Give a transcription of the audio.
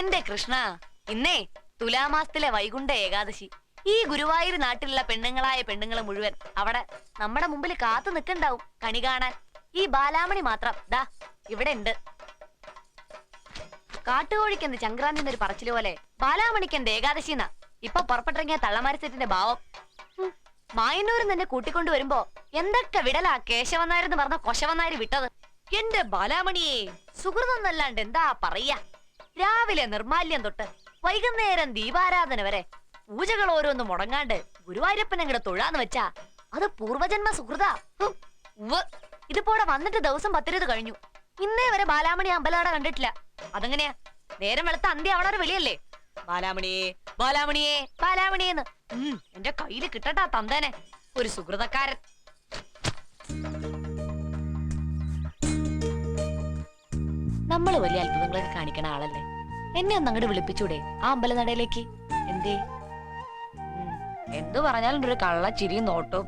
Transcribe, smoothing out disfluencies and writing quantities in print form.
എന്റെ കൃഷ്ണ, ഇന്നേ തുലാമാസത്തിലെ വൈകുണ്ഠ ഏകാദശി. ഈ ഗുരുവായൂർ നാട്ടിലുള്ള പെണ്ണുങ്ങളായ പെണ്ണുങ്ങൾ മുഴുവൻ അവിടെ നമ്മുടെ മുമ്പിൽ കാത്തു നിൽക്കണ്ടാവും കണി കാണാൻ. ഈ ബാലാമണി മാത്രം ദാ ഇവിടെ ഉണ്ട്. കാട്ടുകോഴിക്ക് എന്ത് ചങ്ക്രാന്തി എന്നൊരു പറച്ചില് പോലെ ബാലാമണിക്ക് എന്ത് ഏകാദശിന്നാ ഇപ്പൊ പുറപ്പെട്ടിറങ്ങിയ തള്ളമാരസെറ്റിന്റെ ഭാവം. മായന്നൂരിൽ നിന്നെ കൂട്ടിക്കൊണ്ടു വരുമ്പോ എന്തൊക്കെ വിടലാ കേശവന്നാരെന്ന് പറഞ്ഞ കൊശവന്നാര് വിട്ടത്. എന്റെ ബാലാമണിയെ സുഹൃതന്നല്ലാണ്ട് എന്താ പറയാ. രാവിലെ നിർമാല്യം തൊട്ട് വൈകുന്നേരം ദീപാരാധന വരെ പൂജകൾ ഓരോന്നും മുടങ്ങാണ്ട് ഗുരുവായൂരപ്പൻ അങ്ങടെ തൊഴാന്ന് വെച്ചാ അത് പൂർവജന്മ സുഹൃതാ. ഇതിപ്പോടെ വന്നിട്ട് ദിവസം 10 കഴിഞ്ഞു. ഇന്നേ വരെ ബാലാമണി അമ്പലാട കണ്ടിട്ടില്ല. അതെങ്ങനെയാ? നേരം വെളുത്ത അന്ത്യ അവളൊരു വിളിയല്ലേ, ബാലാമണിയെ ബാലാമണിയെ ബാലാമണിയെന്ന്. എന്റെ കയ്യില് കിട്ടട്ടാ തന്തേനെ, ഒരു സുഹൃതക്കാരൻ. നമ്മള് വലിയ അത്ഭുതങ്ങളൊക്കെ കാണിക്കണ ആളല്ലേ. എന്നെ ഒന്ന് അങ്ങോട്ട് വിളിപ്പിച്ചൂടെ ആ അമ്പലനടയിലേക്ക്? എന്തേ? എന്തു പറഞ്ഞാലും ഒരു കള്ള ചിരിയും നോട്ടും.